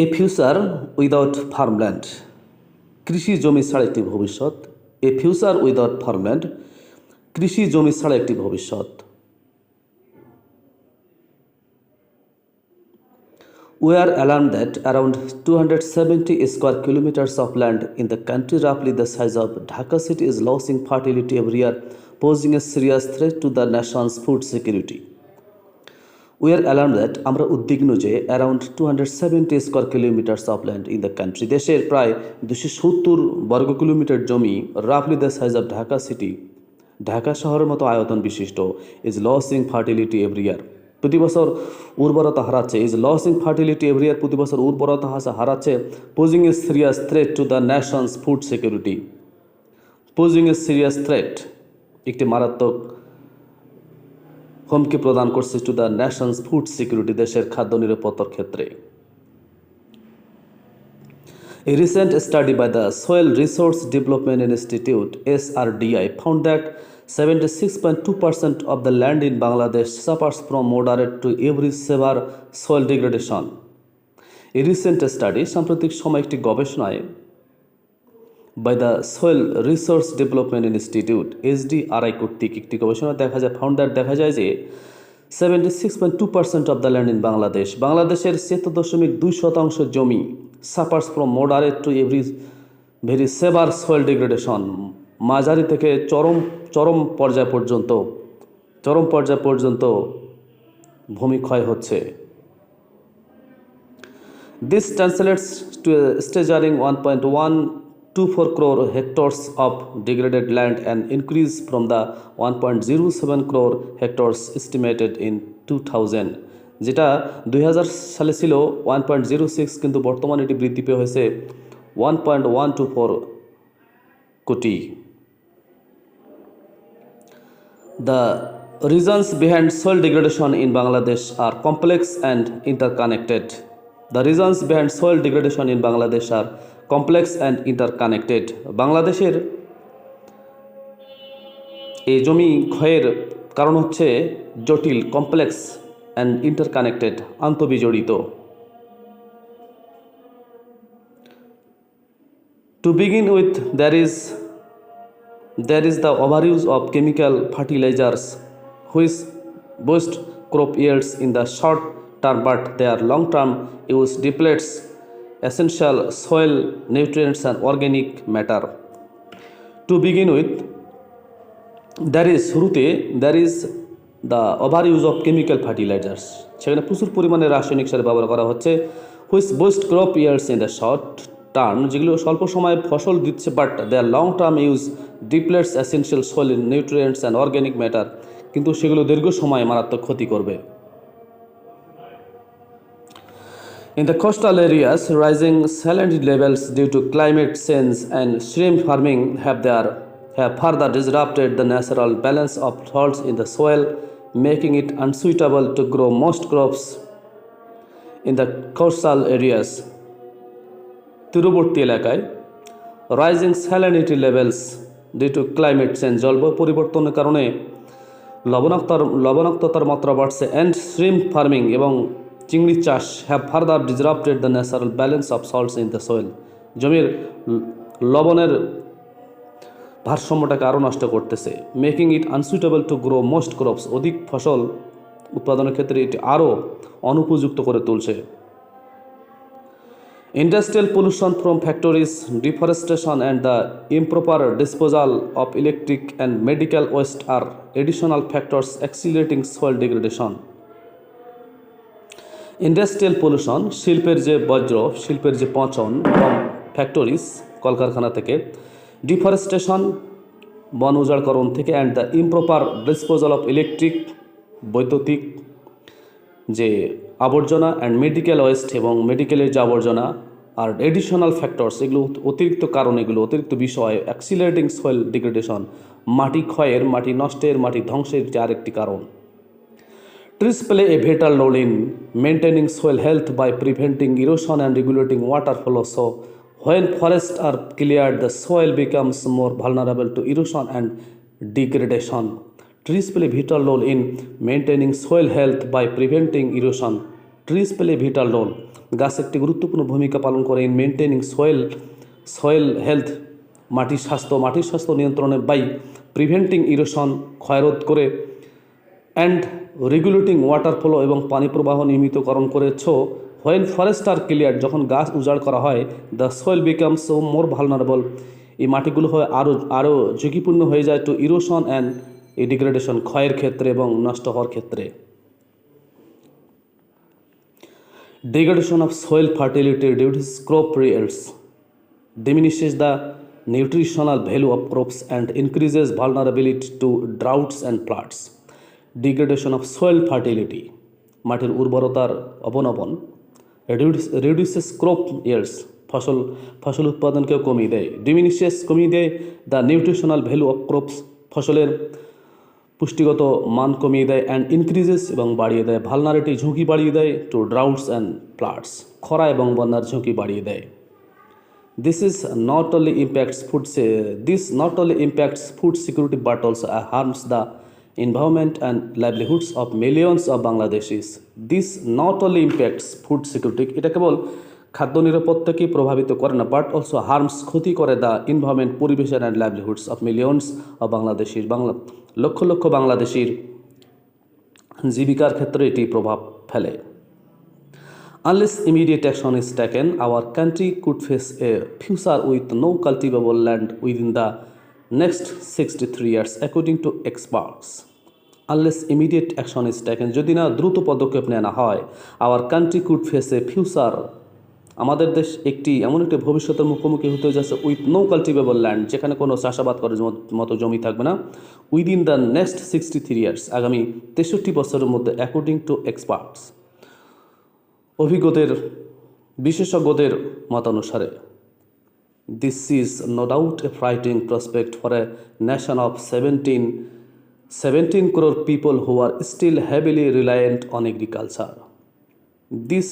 এ future without farmland, কৃষি জমি ছাড়া একটি ভবিষ্যৎ। এ ফিউচার উইদাউট ফার্মল্যান্ড, কৃষি জমি ছাড়া একটি ভবিষ্যৎ। We are alarmed that around 270 square kilometers of land in the country, roughly the size of Dhaka city, is losing fertility every year, posing a serious threat to the nation's food security. We are alarmed that আমরা উদ্বিগ্ন যে around 270 square kilometres of land in the country, দেশের প্রায় 270 বর্গ kilometre জমি, রাফলি the size of Dhaka city, Dhaka শহরের মতো আয়তন বিশিষ্ট, is losing fertility every year, প্রতি বছর উর্বরতা হারাচ্ছে। Is losing fertility every year, প্রতি বছর উর্বরতা হারাচ্ছে। Posing a serious threat to the nation's food security. Posing a serious threat, একটি মারাত্মক হুমকি প্রদান করছে to the nation's food security, দেশের খাদ্য নিরাপত্তার ক্ষেত্রে। A recent study by the Soil Resource Development Institute (SRDI) found that 76.2% of the land in Bangladesh suffers from moderate to every severe soil degradation. A recent study, সাম্প্রতিক সময় একটি গবেষণায় by the Soil Resource Development Institute (SDRI) কর্তৃক একটি গবেষণা দেখা যায় যে 76.2% of the land in Bangladesh, বাংলাদেশের 76.2% জমি suffers from moderate to every very severe soil degradation, মাঝারি থেকে চরম পর্যায় পর্যন্ত ভূমি ক্ষয় হচ্ছে। This translates to a staggering 1.124 crore hectares of degraded land, an increase from the 1.07 crore hectares estimated in 2000, যেটা 2000 সালে ছিল 1.06, কিন্তু বর্তমানে এটি বৃদ্ধি পেয়ে হয়েছে 1.124 কোটি। The reasons behind soil degradation in Bangladesh are complex and interconnected. The reasons behind soil degradation in Bangladesh are complex and interconnected. বাংলাদেশের এই জমি ক্ষয়ের কারণ হচ্ছে জটিল, কমপ্লেক্স অ্যান্ড ইন্টারকানেক্টেড, আন্তঃবিজড়িত। To begin with, there is the overuse of chemical fertilizers, which boost crop yields in the short term, but their long-term use depletes essential soil nutrients and organic matter. To begin with, there is the overuse of chemical fertilizers, সেখানে প্রচুর পরিমাণে রাসায়নিক সার ব্যবহার করা হচ্ছে, which boost crop yields in the short term, যেগুলো স্বল্প সময়ে ফসল দিচ্ছে, but their long term use depletes essential soil nutrients and organic matter, কিন্তু সেগুলো দীর্ঘ সময়ে মারাত্মক ক্ষতি করবে। In the coastal areas, rising salinity levels due to climate change and shrimp farming have further disrupted the natural balance of salts in the soil, making it unsuitable to grow most crops in the coastal areas. তীরবর্তী এলাকায় rising salinity levels due to climate change, জলবায়ু পরিবর্তনের কারণে লবণাক্ততার মাত্রা বাড়ছে, and shrimp farming এবং চিংড়ি চাষ have further disrupted the natural balance of salts in the soil, জমির লবণের ভারসাম্যটাকে আরও নষ্ট করতেছে। Making it unsuitable to grow most crops, অধিক ফসল উৎপাদনের ক্ষেত্রে এটি আরও অনুপযুক্ত করে তুলছে। Industrial pollution from factories, deforestation, and the improper disposal of electric and medical waste are additional factors accelerating soil degradation. Industrial pollution, শিল্পের যে বর্জ্য, শিল্পের যে পচন from factories, কলকারখানা থেকে, deforestation, বন উজাড়করণ থেকে, and the improper disposal of electric, বৈদ্যুতিক যে আবর্জনা, অ্যান্ড মেডিকেল ওয়েস্ট, এবং মেডিকেলের যে আবর্জনা, আর এডিশনাল ফ্যাক্টরস, এগুলো অতিরিক্ত কারণ, এগুলো অতিরিক্ত বিষয় অ্যাক্সিলারেটিং সয়েল ডিগ্রেডেশন, মাটি ক্ষয়ের, মাটি নষ্টের, মাটি ধ্বংসের যে আরেকটি কারণ। Trees play a vital role in maintaining soil health by preventing erosion and regulating water flow, so when forests are cleared, the soil becomes more vulnerable to erosion and degradation. Trees play a vital role in maintaining soil health by preventing erosion. Trees play vital role, গাছ একটি গুরুত্বপূর্ণ ভূমিকা পালন করে in maintaining soil health, মাটির স্বাস্থ্য নিয়ন্ত্রণে by preventing erosion, ক্ষয়রোধ করে, অ্যান্ড রেগুলেটিং ওয়াটার ফ্লো এবং পানি প্রবাহ নিয়মিতকরণ করেছ। হোয়েন ফরেস্ট আর ক্লিয়ার, যখন গাছ উজাড় করা হয়, the soil becomes more vulnerable, এই মাটিগুলো হয় আরও ঝুঁকিপূর্ণ হয়ে যায় টু ইরোশন অ্যান্ড ডিগ্রেডেশন, ক্ষয়ের ক্ষেত্রে এবং নষ্ট হওয়ার ক্ষেত্রে। Degradation of soil fertility reduces crop yields, diminishes the nutritional value of crops, and increases vulnerability to droughts and floods. Degradation of soil fertility, মাটির উর্বরতার অবনমন, reduces crop yields, ফসল উৎপাদনকেও কমিয়ে দেয়, diminishes কমিয়ে দেয় the nutritional value of crops, ফসলের পুষ্টিগত মান কমিয়ে দেয়, অ্যান্ড ইনক্রিজেস এবং বাড়িয়ে দেয় ভালনারিটি, ঝুঁকি বাড়িয়ে দেয় টু ড্রাউটস অ্যান্ড ফ্লাডস, খরা এবং বন্যার ঝুঁকি বাড়িয়ে দেয়। This not only impacts food security but also harms the environment and livelihoods of millions of Bangladeshis. This not only impacts food security, এটা কেবল খাদ্য নিরাপত্তাকেই প্রভাবিত করে না, বাট অলসো হার্মস, ক্ষতি করে দ্য এনভায়রনমেন্ট, পরিবেশের, and livelihoods of millions of বাংলাদেশির, lakh lakh বাংলাদেশির জীবিকার ক্ষেত্রে এটি প্রভাব ফেলে। Unless immediate action is taken, our country could face a future with no cultivable land within the next 63 years, according to experts. Unless immediate action is taken, যদি না দ্রুত পদক্ষেপ নেওয়া হয়, our country could face a future, আমাদের দেশ এমন একটি ভবিষ্যতের মুখোমুখি হতে যাচ্ছে উইথ নো কাল্টিভেবল ল্যান্ড, যেখানে কোনো চাষাবাদ করার মতো জমি থাকবে না, উইদিন দ্য নেক্সট 63 ইয়ার্স, আগামী 63 বছরের মধ্যে, অ্যাকর্ডিং টু এক্সপার্টস, বিশেষজ্ঞদের মতানুসারে। This is no doubt a frightening prospect for a nation of 17 crore people who are still heavily reliant on agriculture. This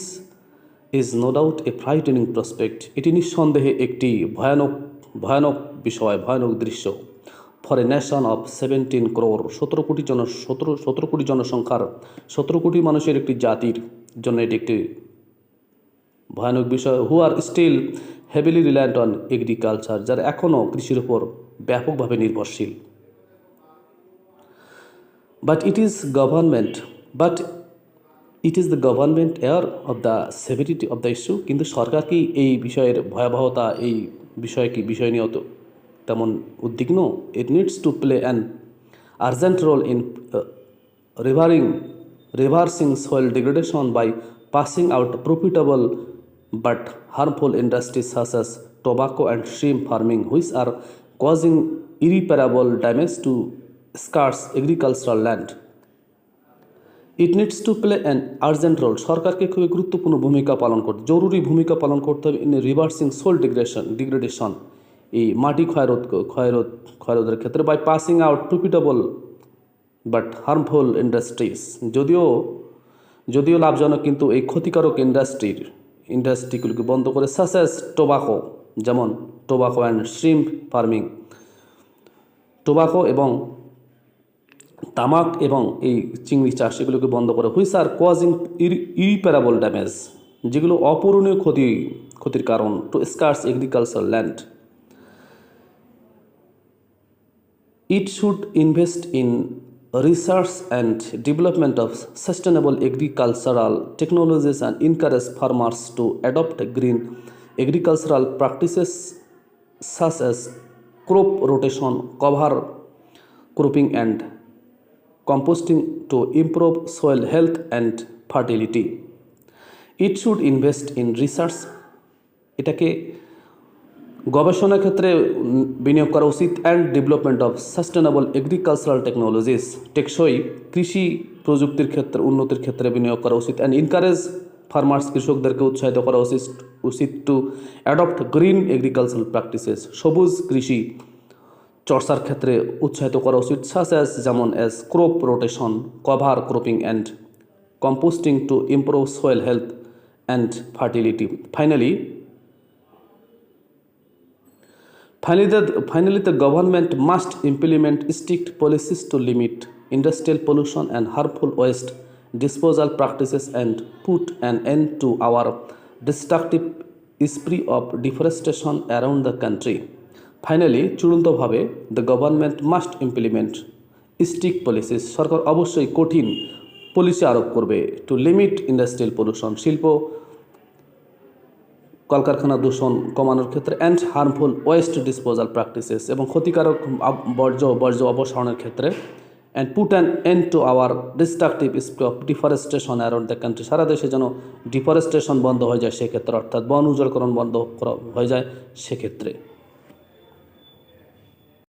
is no doubt a frightening prospect, এটি নিঃসন্দেহে একটি ভয়ানক বিষয়, ভয়ানক দৃশ্য। For a nation of 17 crore, 17 কোটি জনসংখ্যার, 17 কোটি মানুষের একটি জাতির জন্য এটি একটি ভয়ানক বিষয়। Who are still heavily reliant on agriculture, যারা এখনও কৃষির উপর ব্যাপকভাবে নির্ভরশীল। But it is the government aware of the severity of the issue, কিন্তু সরকার কি এই বিষয়ের ভয়াবহতা, এই বিষয় নিয়ে তেমন উদ্বিগ্ন? It needs to play an urgent role in reversing soil degradation by passing out profitable but harmful industries such as tobacco and shrimp farming, which are causing irreparable damage to scarce agricultural land. It needs to play an urgent role, সরকারকে খুবই গুরুত্বপূর্ণ ভূমিকা পালন করতে, জরুরি ভূমিকা পালন করতে হবে ইন রিভার্সিং সোল ডিগ্রেডেশন, এই মাটি ক্ষয়রোধের ক্ষেত্রে, by passing out profitable but harmful industries, যদিও লাভজনক কিন্তু এই ক্ষতিকারক ইন্ডাস্ট্রিগুলোকে বন্ধ করে, সাচ অ্যাজ টোবাকো, যেমন tobacco and shrimp farming, tobacco এবং তামাক এবং এই চিংড়ি চাষ, এগুলোকে বন্ধ করে, which are causing irreparable damage, যেগুলো অপূরণীয় ক্ষতির কারণ, to scarce agriculture land. It should invest in research and development of sustainable agricultural technologies and encourage farmers to adopt green agricultural practices such as crop rotation, cover cropping, and composting to improve soil health and fertility. It should invest in research, এটাকে গবেষণা ক্ষেত্রে বিনিয়োগ করা উচিত, and development of sustainable agricultural technologies, টেকসই কৃষি প্রযুক্তির ক্ষেত্রে উন্নতির ক্ষেত্রে বিনিয়োগ করা উচিত, অ্যান্ড এনকারেজ ফার্মার্স, কৃষকদেরকে উৎসাহিত করা উচিত two adopt green agricultural practices, সবুজ কৃষি চর্চার ক্ষেত্রে উৎসাহিত করা উচিত, সাচ অ্যাজ যেমন as crop rotation, cover cropping, and composting to improve soil health and fertility. Finally, the government must implement strict policies to limit industrial pollution and harmful waste disposal practices and put an end to our destructive spree of deforestation around the country. Finally, চূড়ান্তভাবে the government must implement strict policies. সরকার অবশ্যই কঠিন policy আরোপ করবে to limit industrial pollution, শিল্প কলকারখানা দূষণ কমানোর ক্ষেত্রে, and harmful waste disposal practices, এবং ক্ষতিকারক বর্জ্য অপসারণের ক্ষেত্রে, and put an end to our destructive spree of deforestation around the country. সারা দেশে যেন ডিফরেস্টেশন বন্ধ হয়ে যায় সেক্ষেত্রে, অর্থাৎ বন উজাড়করণ বন্ধ হয়ে যায় সেক্ষেত্রে।